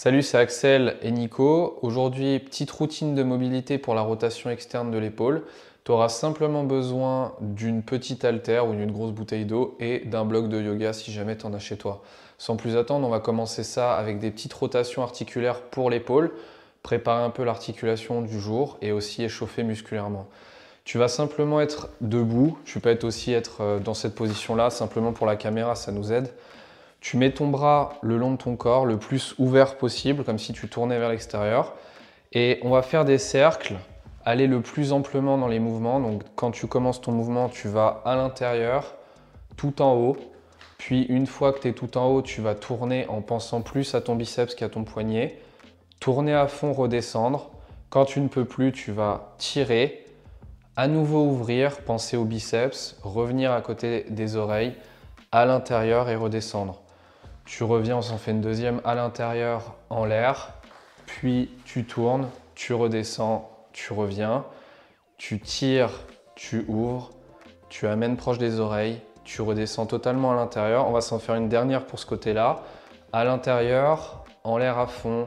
Salut, c'est Axel et Nico. Aujourd'hui, petite routine de mobilité pour la rotation externe de l'épaule. Tu auras simplement besoin d'une petite haltère ou d'une grosse bouteille d'eau et d'un bloc de yoga si jamais tu en as chez toi. Sans plus attendre, on va commencer ça avec des petites rotations articulaires pour l'épaule, préparer un peu l'articulation du jour et aussi échauffer musculairement. Tu vas simplement être debout, tu peux aussi être dans cette position-là, simplement pour la caméra, ça nous aide. Tu mets ton bras le long de ton corps, le plus ouvert possible, comme si tu tournais vers l'extérieur. Et on va faire des cercles, aller le plus amplement dans les mouvements. Donc quand tu commences ton mouvement, tu vas à l'intérieur, tout en haut. Puis une fois que tu es tout en haut, tu vas tourner en pensant plus à ton biceps qu'à ton poignet. Tourner à fond, redescendre. Quand tu ne peux plus, tu vas tirer. À nouveau ouvrir, penser au biceps, revenir à côté des oreilles, à l'intérieur et redescendre. Tu reviens, on s'en fait une deuxième à l'intérieur en l'air, puis tu tournes, tu redescends, tu reviens, tu tires, tu ouvres, tu amènes proche des oreilles, tu redescends totalement à l'intérieur. On va s'en faire une dernière pour ce côté-là. À l'intérieur, en l'air à fond,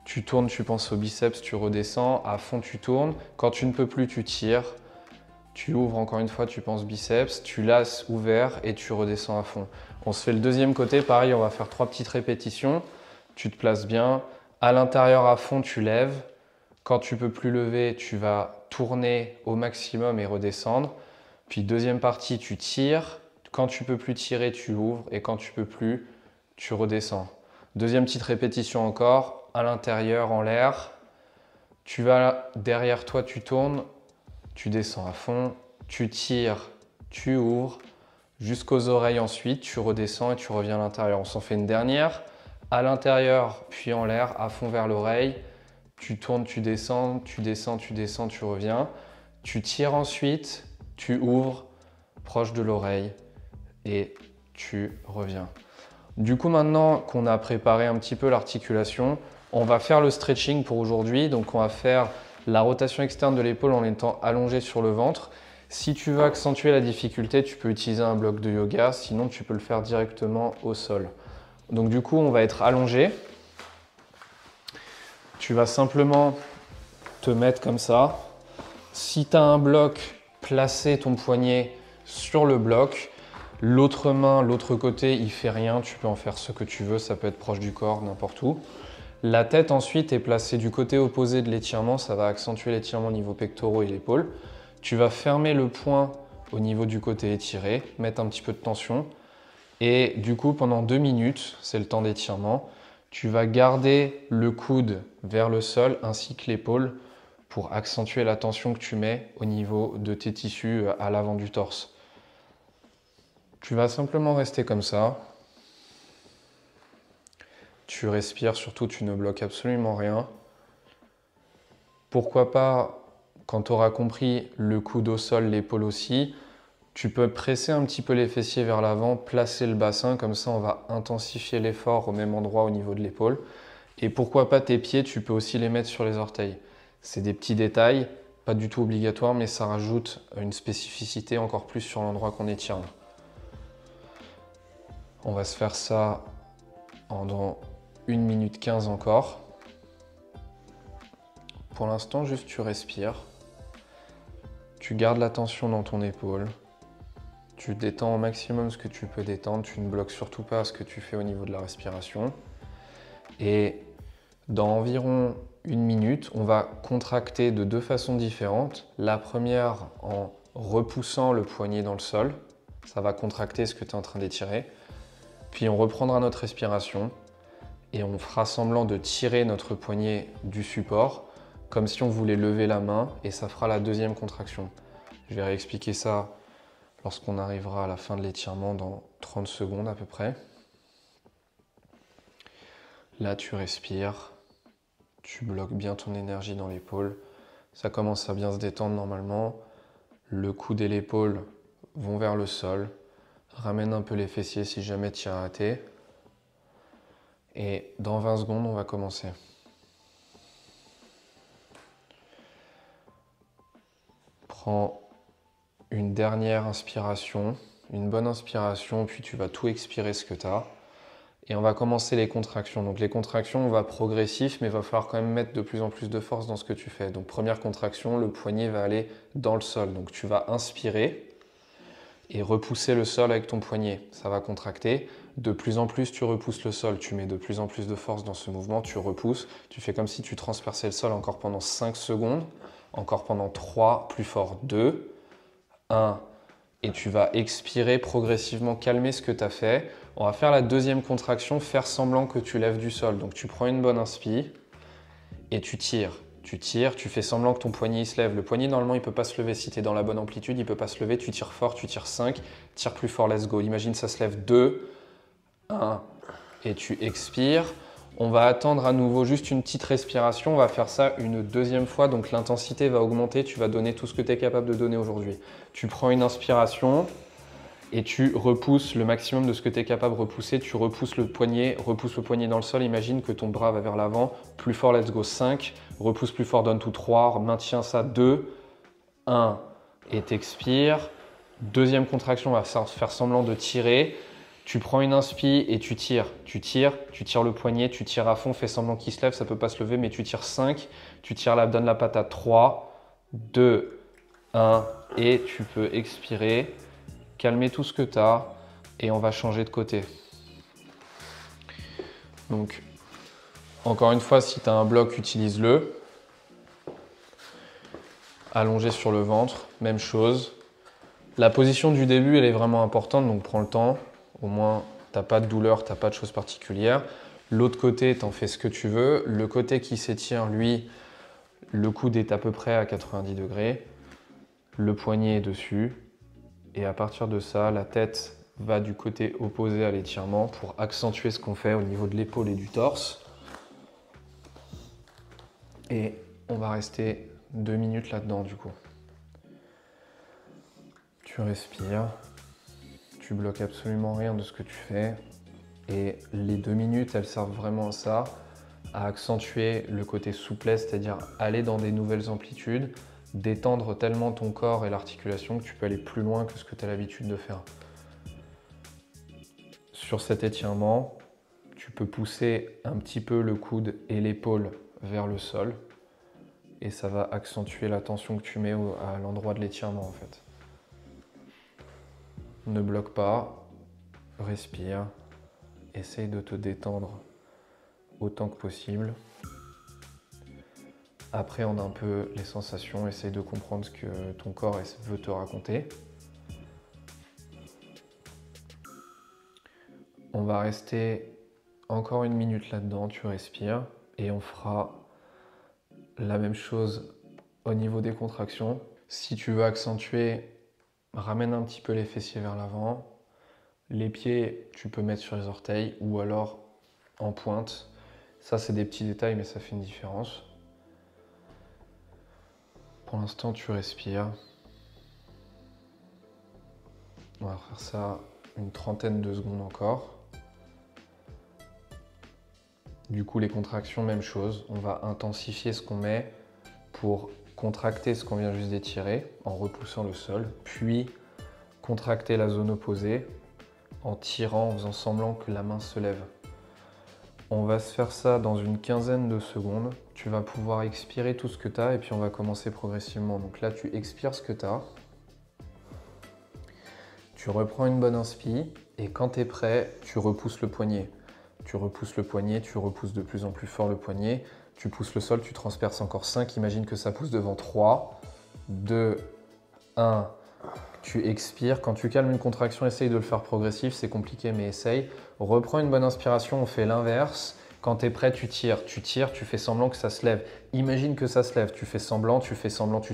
tu tournes, tu penses au biceps, tu redescends, à fond tu tournes. Quand tu ne peux plus, tu tires. Tu ouvres encore une fois, tu penses biceps, tu lasses ouvert et tu redescends à fond. On se fait le deuxième côté, pareil, on va faire 3 petites répétitions. Tu te places bien. À l'intérieur à fond, tu lèves. Quand tu peux plus lever, tu vas tourner au maximum et redescendre. Puis deuxième partie, tu tires. Quand tu peux plus tirer, tu ouvres. Et quand tu peux plus, tu redescends. Deuxième petite répétition encore. À l'intérieur, en l'air. Tu vas derrière toi, tu tournes. Tu descends à fond, tu tires, tu ouvres, jusqu'aux oreilles ensuite, tu redescends et tu reviens à l'intérieur. On s'en fait une dernière, à l'intérieur puis en l'air, à fond vers l'oreille. Tu tournes, tu descends, tu descends, tu descends, tu reviens. Tu tires ensuite, tu ouvres, proche de l'oreille et tu reviens. Du coup, maintenant qu'on a préparé un petit peu l'articulation, on va faire le stretching pour aujourd'hui. Donc on va faire la rotation externe de l'épaule en étant allongé sur le ventre. Si tu veux accentuer la difficulté, tu peux utiliser un bloc de yoga, sinon tu peux le faire directement au sol. Donc du coup, on va être allongé. Tu vas simplement te mettre comme ça. Si tu as un bloc, placer ton poignet sur le bloc. L'autre main, l'autre côté, il fait rien. Tu peux en faire ce que tu veux, ça peut être proche du corps, n'importe où. La tête ensuite est placée du côté opposé de l'étirement, ça va accentuer l'étirement au niveau pectoraux et l'épaule. Tu vas fermer le poing au niveau du côté étiré, mettre un petit peu de tension. Et du coup, pendant 2 minutes, c'est le temps d'étirement, tu vas garder le coude vers le sol ainsi que l'épaule pour accentuer la tension que tu mets au niveau de tes tissus à l'avant du torse. Tu vas simplement rester comme ça. Tu respires, surtout tu ne bloques absolument rien. Pourquoi pas, quand tu auras compris le coude au sol, l'épaule aussi, tu peux presser un petit peu les fessiers vers l'avant, placer le bassin, comme ça on va intensifier l'effort au même endroit au niveau de l'épaule. Et pourquoi pas tes pieds, tu peux aussi les mettre sur les orteils. C'est des petits détails, pas du tout obligatoires, mais ça rajoute une spécificité encore plus sur l'endroit qu'on étire. On va se faire ça pendant 1 minute 15 encore. Pour l'instant, juste tu respires. Tu gardes la tension dans ton épaule. Tu détends au maximum ce que tu peux détendre. Tu ne bloques surtout pas ce que tu fais au niveau de la respiration. Et dans environ 1 minute, on va contracter de 2 façons différentes. La première en repoussant le poignet dans le sol. Ça va contracter ce que tu es en train d'étirer. Puis on reprendra notre respiration et on fera semblant de tirer notre poignet du support comme si on voulait lever la main et ça fera la deuxième contraction. Je vais réexpliquer ça lorsqu'on arrivera à la fin de l'étirement dans 30 secondes à peu près. Là, tu respires, tu bloques bien ton énergie dans l'épaule. Ça commence à bien se détendre normalement. Le coude et l'épaule vont vers le sol. Ramène un peu les fessiers si jamais tu as raté. Et dans 20 secondes, on va commencer. Prends une dernière inspiration, une bonne inspiration, puis tu vas tout expirer ce que tu as. Et on va commencer les contractions. Donc les contractions, on va progressif, mais il va falloir quand même mettre de plus en plus de force dans ce que tu fais. Donc première contraction, le poignet va aller dans le sol. Donc tu vas inspirer et repousser le sol avec ton poignet. Ça va contracter. De plus en plus, tu repousses le sol. Tu mets de plus en plus de force dans ce mouvement. Tu repousses. Tu fais comme si tu transperçais le sol encore pendant 5 secondes. Encore pendant 3, plus fort, 2, 1. Et tu vas expirer progressivement, calmer ce que tu as fait. On va faire la deuxième contraction, faire semblant que tu lèves du sol. Donc tu prends une bonne inspi et tu tires. Tu tires, tu fais semblant que ton poignet il se lève. Le poignet, normalement, il ne peut pas se lever. Si tu es dans la bonne amplitude, il ne peut pas se lever. Tu tires fort, tu tires 5, tire plus fort, let's go. Imagine, ça se lève 2, 1. Et tu expires. On va attendre à nouveau juste une petite respiration. On va faire ça une deuxième fois. Donc l'intensité va augmenter. Tu vas donner tout ce que tu es capable de donner aujourd'hui. Tu prends une inspiration et tu repousses le maximum de ce que tu es capable de repousser. Tu repousses le poignet dans le sol. Imagine que ton bras va vers l'avant. Plus fort, let's go. 5. Repousse plus fort, donne tout. 3. Maintiens ça. 2, 1. Et t'expires. Deuxième contraction, on va faire semblant de tirer. Tu prends une inspi et tu tires. Tu tires le poignet, tu tires à fond. Fais semblant qu'il se lève, ça ne peut pas se lever, mais tu tires 5. Tu tires là, donne la patate. 3, 2, 1. Et tu peux expirer. Calmer tout ce que tu as et on va changer de côté. Donc, encore une fois, si tu as un bloc, utilise-le. Allongé sur le ventre, même chose. La position du début, elle est vraiment importante, donc prends le temps. Au moins, tu n'as pas de douleur, tu n'as pas de choses particulières. L'autre côté, tu en fais ce que tu veux. Le côté qui s'étire, lui, le coude est à peu près à 90 degrés. Le poignet est dessus. Et à partir de ça, la tête va du côté opposé à l'étirement pour accentuer ce qu'on fait au niveau de l'épaule et du torse. Et on va rester 2 minutes là-dedans du coup. Tu respires, tu bloques absolument rien de ce que tu fais. Et les 2 minutes, elles servent vraiment à ça, à accentuer le côté souplesse, c'est-à-dire aller dans des nouvelles amplitudes, détendre tellement ton corps et l'articulation que tu peux aller plus loin que ce que tu as l'habitude de faire. Sur cet étirement, tu peux pousser un petit peu le coude et l'épaule vers le sol et ça va accentuer la tension que tu mets à l'endroit de l'étirement en fait. Ne bloque pas, respire, essaye de te détendre autant que possible. Appréhende un peu les sensations, essaye de comprendre ce que ton corps veut te raconter. On va rester encore 1 minute là-dedans, tu respires et on fera la même chose au niveau des contractions. Si tu veux accentuer, ramène un petit peu les fessiers vers l'avant. Les pieds, tu peux mettre sur les orteils ou alors en pointe. Ça, c'est des petits détails, mais ça fait une différence. Pour l'instant, tu respires. On va faire ça une trentaine de secondes encore. Du coup, les contractions, même chose. On va intensifier ce qu'on met pour contracter ce qu'on vient juste d'étirer en repoussant le sol, puis contracter la zone opposée en tirant, en faisant semblant que la main se lève. On va se faire ça dans une quinzaine de secondes. Tu vas pouvoir expirer tout ce que tu as et puis on va commencer progressivement. Donc là, tu expires ce que tu as. Tu reprends une bonne inspi et quand tu es prêt, tu repousses le poignet. Tu repousses le poignet, tu repousses de plus en plus fort le poignet. Tu pousses le sol, tu transperces encore 5. Imagine que ça pousse devant 3, 2, 1. Tu expires. Quand tu calmes une contraction, essaye de le faire progressif. C'est compliqué, mais essaye. Reprends une bonne inspiration, on fait l'inverse. Quand tu es prêt, tu tires, tu fais semblant que ça se lève. Imagine que ça se lève, tu fais semblant, tu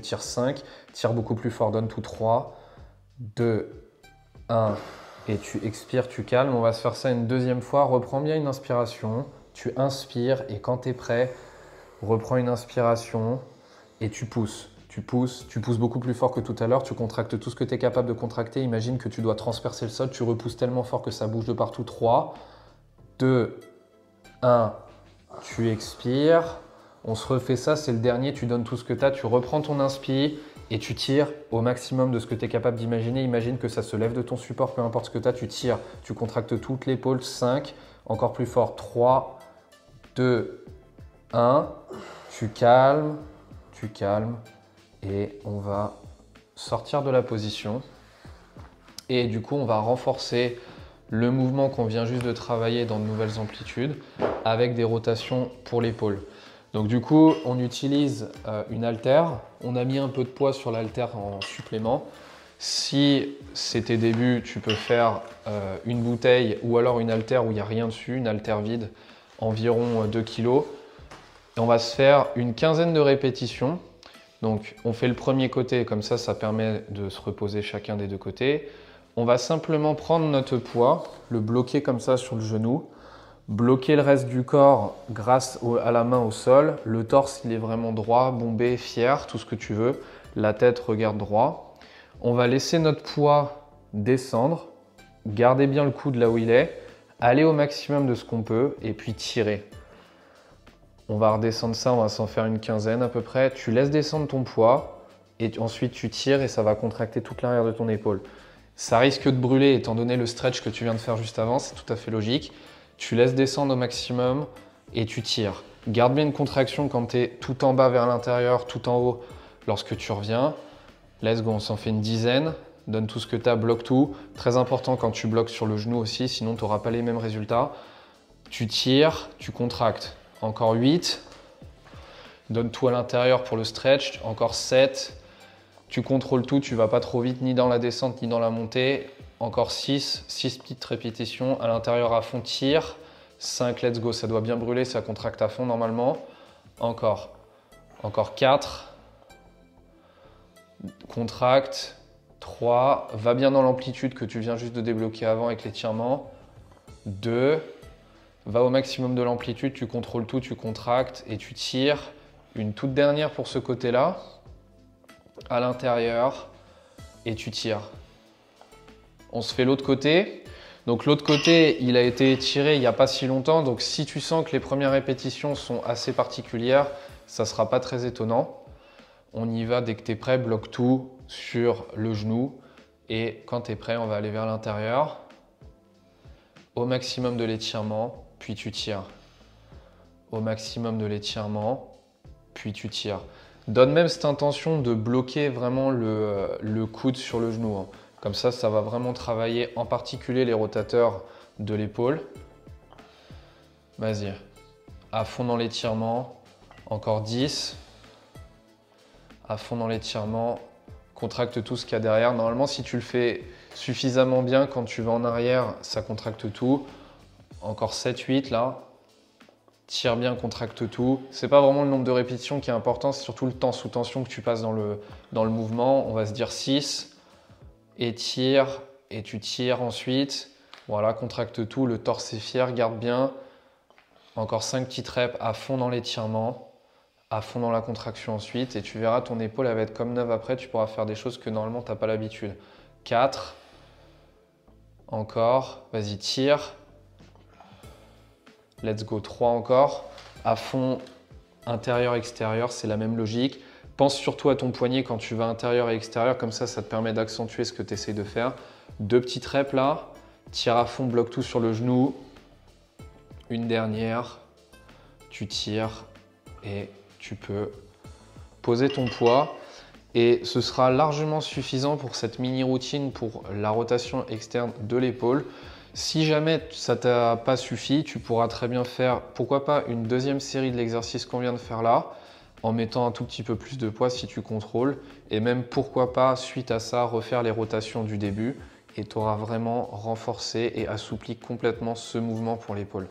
tires 5. Tire beaucoup plus fort, donne tout 3, 2, 1. Et tu expires, tu calmes. On va se faire ça une deuxième fois. Reprends bien une inspiration. Tu inspires et quand tu es prêt, reprends une inspiration et tu pousses. Tu pousses beaucoup plus fort que tout à l'heure. Tu contractes tout ce que tu es capable de contracter. Imagine que tu dois transpercer le sol. Tu repousses tellement fort que ça bouge de partout. 3, 2, 1. Tu expires. On se refait ça. C'est le dernier. Tu donnes tout ce que tu as. Tu reprends ton inspi. Et tu tires au maximum de ce que tu es capable d'imaginer. Imagine que ça se lève de ton support, peu importe ce que tu as, tu tires. Tu contractes toute l'épaule. 5, Encore plus fort, 3, 2, 1. Tu calmes et on va sortir de la position. Et du coup, on va renforcer le mouvement qu'on vient juste de travailler dans de nouvelles amplitudes avec des rotations pour l'épaule. Donc du coup, on utilise une haltère. On a mis un peu de poids sur l'haltère en supplément. Si c'est tes débuts, tu peux faire une bouteille ou alors une haltère où il n'y a rien dessus, une haltère vide, environ 2 kg. Et on va se faire une quinzaine de répétitions. Donc on fait le premier côté, comme ça permet de se reposer chacun des deux côtés. On va simplement prendre notre poids, le bloquer comme ça sur le genou, bloquer le reste du corps grâce à la main au sol. Le torse, il est vraiment droit, bombé, fier, tout ce que tu veux. La tête regarde droit. On va laisser notre poids descendre, garder bien le coude là où il est, aller au maximum de ce qu'on peut et puis tirer. On va redescendre ça, on va s'en faire une quinzaine à peu près. Tu laisses descendre ton poids et ensuite tu tires et ça va contracter toute l'arrière de ton épaule. Ça risque de brûler étant donné le stretch que tu viens de faire juste avant, c'est tout à fait logique. Tu laisses descendre au maximum et tu tires. Garde bien une contraction quand tu es tout en bas vers l'intérieur, tout en haut lorsque tu reviens. Let's go, on s'en fait une dizaine. Donne tout ce que tu as, bloque tout. Très important quand tu bloques sur le genou aussi, sinon tu n'auras pas les mêmes résultats. Tu tires, tu contractes. Encore 8. Donne tout à l'intérieur pour le stretch. Encore 7. Tu contrôles tout, tu ne vas pas trop vite ni dans la descente ni dans la montée. Encore 6. 6 petites répétitions. À l'intérieur à fond, tire. 5, let's go. Ça doit bien brûler, ça contracte à fond normalement. Encore. Encore 4. Contracte. 3. Va bien dans l'amplitude que tu viens juste de débloquer avant avec l'étirement. 2. Va au maximum de l'amplitude, tu contrôles tout, tu contractes et tu tires. Une toute dernière pour ce côté-là, à l'intérieur, et tu tires. On se fait l'autre côté. Donc l'autre côté, il a été étiré il n'y a pas si longtemps. Donc si tu sens que les premières répétitions sont assez particulières, ça ne sera pas très étonnant. On y va dès que tu es prêt, bloque tout sur le genou. Et quand tu es prêt, on va aller vers l'intérieur. Au maximum de l'étirement, puis tu tires. Au maximum de l'étirement, puis tu tires. Donne même cette intention de bloquer vraiment le coude sur le genou, hein. Comme ça va vraiment travailler en particulier les rotateurs de l'épaule. Vas-y, à fond dans l'étirement, encore 10. À fond dans l'étirement, contracte tout ce qu'il y a derrière. Normalement, si tu le fais suffisamment bien, quand tu vas en arrière, ça contracte tout. Encore 7, 8 là. Tire bien, contracte tout. C'est pas vraiment le nombre de répétitions qui est important, c'est surtout le temps sous tension que tu passes dans le mouvement. On va se dire 6. Et tire, et tu tires ensuite. Voilà, contracte tout, le torse est fier, garde bien. Encore 5 petites reps à fond dans l'étirement, à fond dans la contraction ensuite. Et tu verras, ton épaule elle va être comme neuve après, tu pourras faire des choses que normalement tu n'as pas l'habitude. 4. Encore, vas-y, tire. Let's go, 3 encore. À fond, intérieur, extérieur, c'est la même logique. Pense surtout à ton poignet quand tu vas intérieur et extérieur, comme ça te permet d'accentuer ce que tu essayes de faire. 2 petites reps là, tire à fond, bloque tout sur le genou. Une dernière, tu tires et tu peux poser ton poids. Et ce sera largement suffisant pour cette mini routine pour la rotation externe de l'épaule. Si jamais ça t'a pas suffi, tu pourras très bien faire, pourquoi pas, une deuxième série de l'exercice qu'on vient de faire là, en mettant un tout petit peu plus de poids si tu contrôles. Et même, pourquoi pas, suite à ça, refaire les rotations du début. Et tu auras vraiment renforcé et assoupli complètement ce mouvement pour l'épaule.